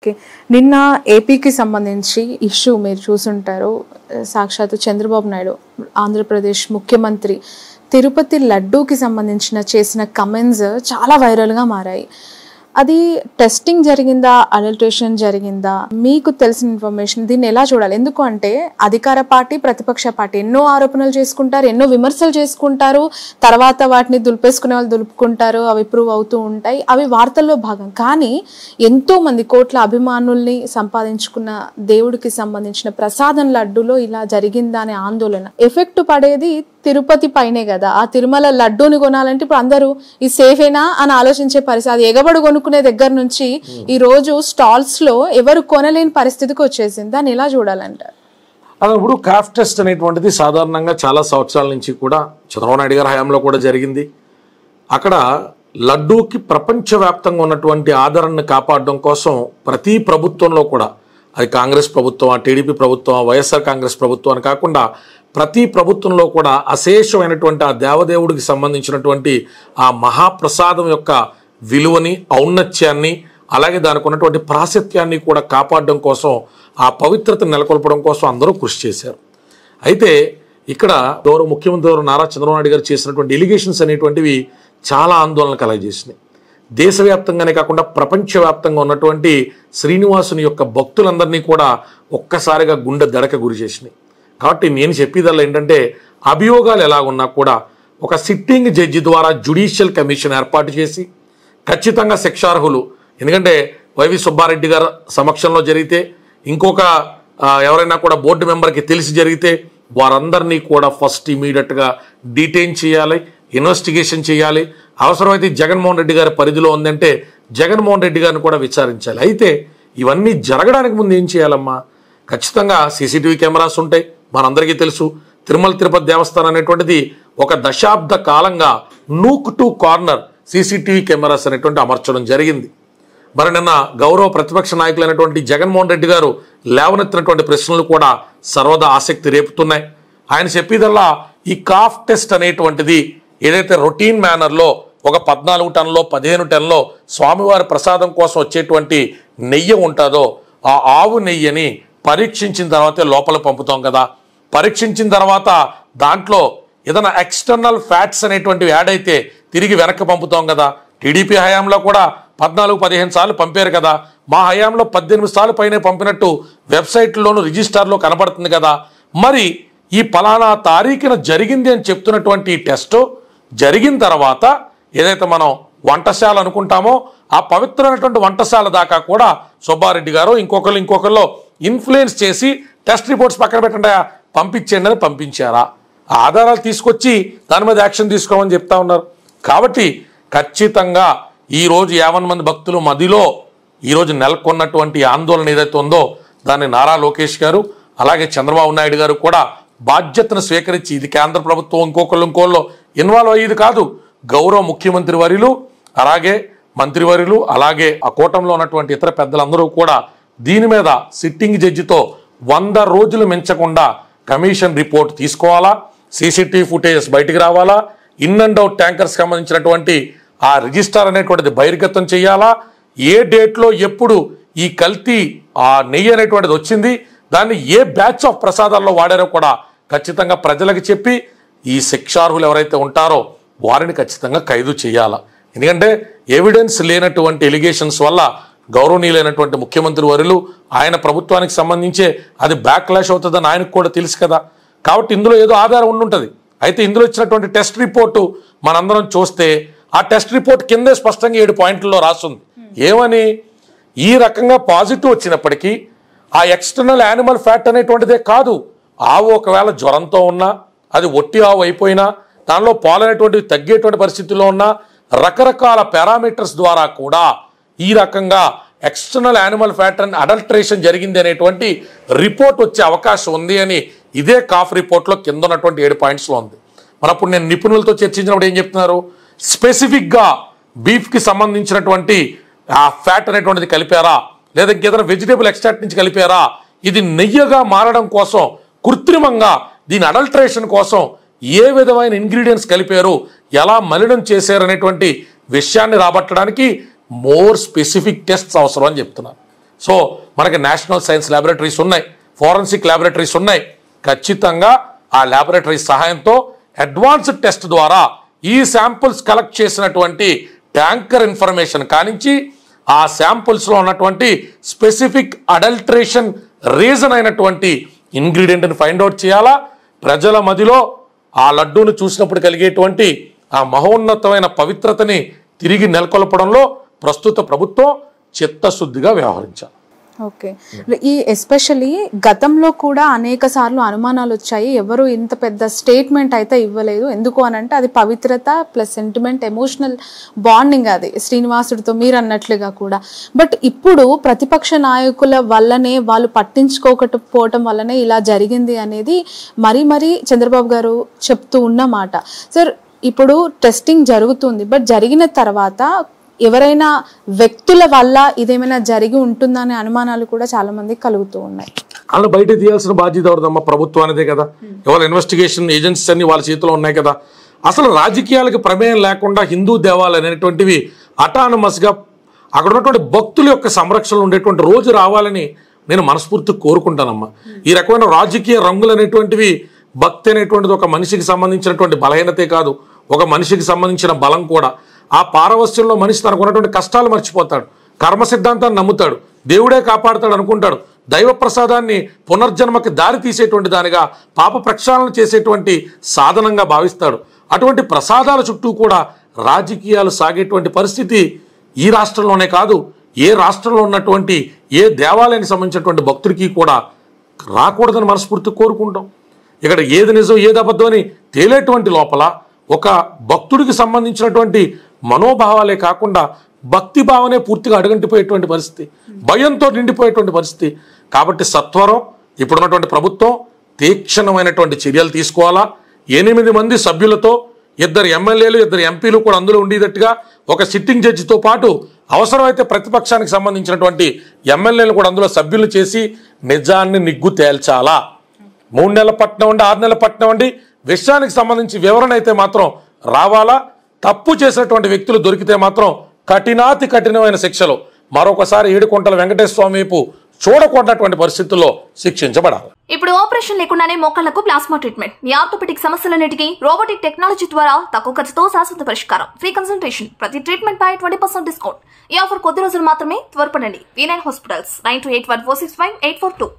Okay, నిన్న ఏపీకి సంబంధించి ఇష్యూ మీరు చూసుంటారు. సాక్షాత్తు చంద్రబాబు నాయుడు ఆంధ్రప్రదేశ్ ముఖ్యమంత్రి తిరుపతి లడ్డూకి సంబంధించిన చేసిన కమెంట్స్ చాలా వైరల్గా మారాయి. అది టెస్టింగ్ జరిగిందా, అడల్ట్రేషన్ జరిగిందా? మీకు తెలిసిన ఇన్ఫర్మేషన్ దీన్ని ఎలా చూడాలి? ఎందుకు అంటే అధికార పార్టీ, ప్రతిపక్ష పార్టీ ఎన్నో ఆరోపణలు చేసుకుంటారు, ఎన్నో విమర్శలు చేసుకుంటారు, తర్వాత వాటిని దులిపేసుకునే వాళ్ళు దులుపుకుంటారు, అవి ప్రూవ్ అవుతూ ఉంటాయి, అవి వార్తల్లో భాగం. కానీ ఎంతో మంది కోట్ల అభిమానుల్ని సంపాదించుకున్న దేవుడికి సంబంధించిన ప్రసాదం లడ్డూలో ఇలా జరిగిందా అనే ఆందోళన ఎఫెక్ట్ పడేది తిరుపతి పైనే కదా. ఆ తిరుమల లడ్డూని కొనాలంటే ఇప్పుడు అందరూ ఈ సేఫేనా అని ఆలోచించే పరిస్థితి. అది ఎగబడి కొనుక్కునే దగ్గర నుంచి ఈ రోజు స్టాల్స్ లో ఎవరు కొనలేని పరిస్థితికి వచ్చేసింది. దాన్ని ఎలా చూడాలంటారు? ఇప్పుడు కాఫ్ టెస్ట్ అనేటువంటిది సాధారణంగా చాలా సంవత్సరాల నుంచి కూడా చంద్రబాబు నాయుడు గారి హయాంలో కూడా జరిగింది. అక్కడ లడ్డూకి ప్రపంచవ్యాప్తంగా ఉన్నటువంటి ఆదరణను కాపాడడం కోసం ప్రతి ప్రభుత్వంలో కూడా, అది కాంగ్రెస్ ప్రభుత్వం, టీడీపీ ప్రభుత్వం, వైఎస్ఆర్ కాంగ్రెస్ ప్రభుత్వం అని కాకుండా ప్రతి ప్రభుత్వంలో కూడా అశేషమైనటువంటి ఆ దేవదేవుడికి సంబంధించినటువంటి ఆ మహాప్రసాదం యొక్క విలువని, ఔన్నత్యాన్ని, అలాగే దానికి ఉన్నటువంటి ప్రాశస్త్యాన్ని కూడా కాపాడడం కోసం, ఆ పవిత్రతను నెలకొల్పడం కోసం అందరూ కృషి చేశారు. అయితే ఇక్కడ గౌరవ ముఖ్యమంత్రి నారా చంద్రబాబు నాయుడు గారు చేసినటువంటి ఎలిగేషన్స్ అనేటువంటివి చాలా ఆందోళన కలగజేసినాయి. దేశవ్యాప్తంగానే కాకుండా ప్రపంచవ్యాప్తంగా ఉన్నటువంటి శ్రీనివాసుని యొక్క భక్తులందరినీ కూడా ఒక్కసారిగా గుండె దడక గురి చేసినాయి. కాబట్టి నేను చెప్పేదల్లా ఏంటంటే, అభియోగాలు ఎలాగున్నా కూడా ఒక సిట్టింగ్ జడ్జి ద్వారా జ్యుడిషియల్ కమిషన్ ఏర్పాటు చేసి ఖచ్చితంగా శిక్షార్హులు, ఎందుకంటే వైవి సుబ్బారెడ్డి గారు సమక్షంలో జరిగితే, ఇంకొక ఎవరైనా కూడా బోర్డు మెంబర్కి తెలిసి జరిగితే వారందరినీ కూడా ఫస్ట్ ఇమీడియట్గా డీటైన్ చేయాలి, ఇన్వెస్టిగేషన్ చేయాలి. అవసరమైతే జగన్మోహన్ రెడ్డి గారి పరిధిలో ఉందంటే జగన్మోహన్ రెడ్డి గారిని కూడా విచారించాలి. అయితే ఇవన్నీ జరగడానికి ముందు ఏం చేయాలమ్మా? ఖచ్చితంగా సీసీటీవీ కెమెరాస్ ఉంటాయి. మనందరికీ తెలుసు, తిరుమల తిరుపతి దేవస్థానం అనేటువంటిది ఒక దశాబ్ద కాలంగా nook to corner CCTV cameras అనేటువంటి అమర్చడం జరిగింది. మరి నిన్న గౌరవ ప్రతిపక్ష నాయకులైనటువంటి జగన్మోహన్ రెడ్డి గారు లేవనెత్తినటువంటి ప్రశ్నలు కూడా సర్వదా ఆసక్తి రేపుతున్నాయి. ఆయన చెప్పేదల్లా ఈ కాఫ్ టెస్ట్ అనేటువంటిది ఏదైతే రొటీన్ మేనర్లో ఒక 14 టన్నులో 15 టన్నులో స్వామివారి ప్రసాదం కోసం వచ్చేటువంటి నెయ్యి ఉంటుందో, ఆ ఆవు నెయ్యిని పరీక్షించిన తర్వాతే లోపల పంపుతాం కదా. పరీక్షించిన తర్వాత దాంట్లో ఏదైనా ఎక్స్టర్నల్ ఫ్యాట్స్ అనేటువంటివి యాడ్ అయితే తిరిగి వెనక్కి పంపుతాం కదా. టీడీపీ హయాంలో కూడా 14-15 సార్లు పంపారు కదా. మా హయాంలో 18 సార్లు పైనే పంపినట్టు వెబ్సైట్లోను రిజిస్టార్లో కనబడుతుంది కదా. మరి ఈ ఫలానా తారీఖున జరిగింది అని చెప్తున్నటువంటి టెస్ట్ జరిగిన తర్వాత ఏదైతే మనం వంటశాల అనుకుంటామో ఆ పవిత్రమైనటువంటి వంటశాల దాకా కూడా సుబ్బారెడ్డి గారు ఇంకొకరిలో ఇన్ఫ్లుయెన్స్ చేసి టెస్ట్ రిపోర్ట్స్ పక్కన పెట్టండి, పంపించండి అని పంపించారా? ఆధారాలు తీసుకొచ్చి దాని మీద యాక్షన్ తీసుకోమని చెప్తా ఉన్నారు. కాబట్టి ఖచ్చితంగా ఈరోజు 50 మంది భక్తులు మదిలో ఈరోజు నెలకొన్నటువంటి ఆందోళన ఏదైతే ఉందో దాన్ని నారా లోకేష్ గారు అలాగే చంద్రబాబు నాయుడు గారు కూడా బాధ్యతను స్వీకరించి, ఇది కేంద్ర ప్రభుత్వం ఇంకోళ్ళు ఇన్వాల్వ్ అయ్యేది కాదు. గౌరవ ముఖ్యమంత్రి వర్యులు, అలాగే మంత్రివర్యులు, అలాగే ఆ కూటమిలో ఉన్నటువంటి ఇతర పెద్దలందరూ కూడా దీని మీద సిట్టింగ్ జడ్జితో 100 రోజులు మించకుండా కమిషన్ రిపోర్ట్ తీసుకోవాలా, సీసీటీవీ ఫుటేజెస్ బయటికి రావాలా, ఇన్ అండ్ అవుట్ ట్యాంకర్స్ సంబంధించినటువంటి ఆ రిజిస్టర్ అనేటువంటిది బహిర్గతం చేయాలా, ఏ డేట్లో ఎప్పుడు ఈ కల్తీ ఆ నెయ్యి అనేటువంటిది వచ్చింది, దాన్ని ఏ బ్యాచ్ ఆఫ్ ప్రసాదాల్లో వాడారో కూడా ఖచ్చితంగా ప్రజలకు చెప్పి ఈ శిక్షార్హులు ఎవరైతే ఉంటారో వారిని ఖచ్చితంగా ఖైదు చేయాలా. ఎందుకంటే ఎవిడెన్స్ లేనటువంటి ఎలిగేషన్స్ వల్ల గౌరవనీయులైనటువంటి ముఖ్యమంత్రి వర్యులు ఆయన ప్రభుత్వానికి సంబంధించే అది బ్యాక్లాష్ అవుతుందని ఆయనకు కూడా తెలుసు కదా. కాబట్టి ఇందులో ఏదో ఆధారం ఉండుంటుంది. అయితే ఇందులో ఇచ్చినటువంటి టెస్ట్ రిపోర్టు మనందరం చూస్తే ఆ టెస్ట్ రిపోర్ట్ కిందే స్పష్టంగా 7 పాయింట్లలో రాస్తుంది. ఏమని? ఈ రకంగా పాజిటివ్ వచ్చినప్పటికీ ఆ ఎక్స్టర్నల్ యానిమల్ ఫ్యాట్ అనేటువంటిదే కాదు, ఆవు ఒకవేళ జ్వరంతో ఉన్నా, అది ఒట్టి ఆవు అయిపోయినా, దానిలో పాలు అనేటువంటివి తగ్గేటువంటి పరిస్థితుల్లో ఉన్నా, రకరకాల పారామీటర్స్ ద్వారా కూడా ఈ రకంగా external animal fat and adulteration జరిగింది అనేటువంటి రిపోర్ట్ వచ్చే అవకాశం ఉంది అని ఇదే కాఫ్ రిపోర్ట్లో కింద ఉన్నటువంటి 7 పాయింట్స్లో ఉంది. మనప్పుడు నేను నిపుణులతో చర్చించినప్పుడు ఏం చెప్తున్నారు? స్పెసిఫిక్గా బీఫ్కి సంబంధించినటువంటి ఆ ఫ్యాట్ అనేటువంటిది కలిపారా, లేదా ఇంకేదైనా వెజిటేబుల్ ఎక్స్ట్రాక్ట్ నుంచి కలిపారా, ఇది నెయ్యగా మారడం కోసం కృత్రిమంగా దీని అడల్ట్రేషన్ కోసం ఏ విధమైన ఇంగ్రీడియంట్స్ కలిపారు, ఎలా మలినం చేశారు అనేటువంటి విషయాన్ని రాబట్టడానికి మోర్ స్పెసిఫిక్ టెస్ట్స్ అవసరం అని చెప్తున్నారు. సో మనకి నేషనల్ సైన్స్ ల్యాబొరేటరీస్ ఉన్నాయి, ఫోరెన్సిక్ ల్యాబొరేటరీస్ ఉన్నాయి. ఖచ్చితంగా ఆ ల్యాబొరేటరీ సహాయంతో అడ్వాన్స్డ్ టెస్ట్ ద్వారా ఈ శాంపుల్స్ కలెక్ట్ చేసినటువంటి ట్యాంకర్ ఇన్ఫర్మేషన్ కానించి ఆ శాంపుల్స్లో ఉన్నటువంటి స్పెసిఫిక్ అడల్ట్రేషన్ రీజన్ అయినటువంటి ఇంగ్రీడియంట్ని ఫైండ్ అవుట్ చేయాలా. ప్రజల మదిలో ఆ లడ్డూను చూసినప్పుడు కలిగేటువంటి ఆ మహోన్నతమైన పవిత్రతని తిరిగి నెలకొల్పడంలో ప్రస్తుత ప్రభుత్వం చిత్తశుద్ధిగా వ్యవహరించాలి. ఓకే, ఈ ఎస్పెషల్లీ గతంలో కూడా అనేక సార్లు అనుమానాలు వచ్చాయి. ఎవరు ఇంత పెద్ద స్టేట్మెంట్ అయితే ఇవ్వలేదు. ఎందుకు అని అంటే అది పవిత్రత ప్లస్ సెంటిమెంట్, ఎమోషనల్ బాండింగ్ అది శ్రీనివాసుడితో మీరు అన్నట్లుగా కూడా. బట్ ఇప్పుడు ప్రతిపక్ష నాయకుల వల్లనే, వాళ్ళు పట్టించుకోకపోవటం వల్లనే ఇలా జరిగింది అనేది మరీ చంద్రబాబు గారు చెప్తూ ఉన్నమాట. సార్, ఇప్పుడు టెస్టింగ్ జరుగుతుంది, బట్ జరిగిన తర్వాత ఎవరైనా వ్యక్తుల వల్ల ఇదేమైనా జరిగి ఉంటుందనే అనుమానాలు కూడా చాలా మందికి కలుగుతూ ఉన్నాయి. అలా బయట తీయాల్సిన బాధ్యత ఎవరిదమ్మా? ప్రభుత్వానిదే కదా. ఎవరు ఇన్వెస్టిగేషన్ ఏజెన్సీస్ అన్ని వాళ్ళ చేతిలో ఉన్నాయి కదా. అసలు రాజకీయాలకు ప్రమేయం లేకుండా హిందూ దేవాలయాలు అనేటువంటివి అటానమస్గా అక్కడ ఉన్నటువంటి భక్తుల యొక్క సంరక్షణలో ఉండేటువంటి రోజు రావాలని నేను మనస్ఫూర్తిగా కోరుకుంటానమ్మా. ఈ రకమైన రాజకీయ రంగులు అనేటువంటివి, భక్తి అనేటువంటిది ఒక మనిషికి సంబంధించినటువంటి బలహీనతే కాదు, ఒక మనిషికి సంబంధించిన బలం కూడా. ఆ పారవస్యంలో మనిషి తనకు ఉన్నటువంటి కష్టాలు మర్చిపోతాడు, కర్మ సిద్ధాంతాన్ని నమ్ముతాడు, దేవుడే కాపాడుతాడు అనుకుంటాడు, దైవ ప్రసాదాన్ని పునర్జన్మకి దారి తీసేటువంటి దానిగా, పాప ప్రక్షాళన చేసేటువంటి సాధనంగా భావిస్తాడు. అటువంటి ప్రసాదాల చుట్టూ కూడా రాజకీయాలు సాగేటువంటి పరిస్థితి ఈ రాష్ట్రంలోనే కాదు, ఏ రాష్ట్రంలో ఉన్నటువంటి ఏ దేవాలయానికి సంబంధించినటువంటి భక్తుడికి కూడా రాకూడదని మనస్ఫూర్తి కోరుకుంటాం. ఇక్కడ ఏది నిజం ఏది అబద్ధం అని తేలేటువంటి లోపల ఒక భక్తుడికి సంబంధించినటువంటి మనోభావాలే కాకుండా భక్తి భావనే పూర్తిగా అడుగంటిపోయేటువంటి పరిస్థితి, భయంతో నిండిపోయేటువంటి పరిస్థితి. కాబట్టి సత్వరం ఇప్పుడున్నటువంటి ప్రభుత్వం తీక్షణమైనటువంటి చర్యలు తీసుకోవాలా. 8 మంది సభ్యులతో 2 ఎమ్మెల్యేలు 2 ఎంపీలు కూడా అందులో ఉండేటట్టుగా ఒక సిట్టింగ్ జడ్జితో పాటు అవసరమైతే ప్రతిపక్షానికి సంబంధించినటువంటి ఎమ్మెల్యేలు కూడా అందులో సభ్యులు చేసి నిజాన్ని నిగ్గు తేల్చాలా. 3 నెలల పట్నం ఉండి 6 నెలల పట్నం ఉండి విషయానికి సంబంధించి వివరణ అయితే మాత్రం రావాలా. తప్పు చేసినటువంటి వ్యక్తులు దొరికితే మాత్రం కఠినాతి కఠినమైన శిక్షలు మరొకసారి ఏడుకొండల వెంకటేశ్వర స్వామి వైపు చూడకూడనటువంటి పరిస్థితుల్లో శిక్షించబడాలి. ఇప్పుడు ఆపరేషన్ లేకుండానే మోకాళ్లకు ప్లాస్మా ట్రీట్మెంట్. మీ ఆర్థోపెడిక్ సమస్యలన్నిటికీ రోబోటిక్ టెక్నాలజీ ద్వారా తక్కువ ఖర్చుతో శాశ్వత పరిష్కారం. ఫ్రీ కన్సల్టేషన్, ప్రతి ట్రీట్మెంట్ పై 20% డిస్కౌంట్. ఈ ఆఫర్ కొద్ది రోజులు మాత్రమే. త్వరపడండి. V9 hospitals 9281465842.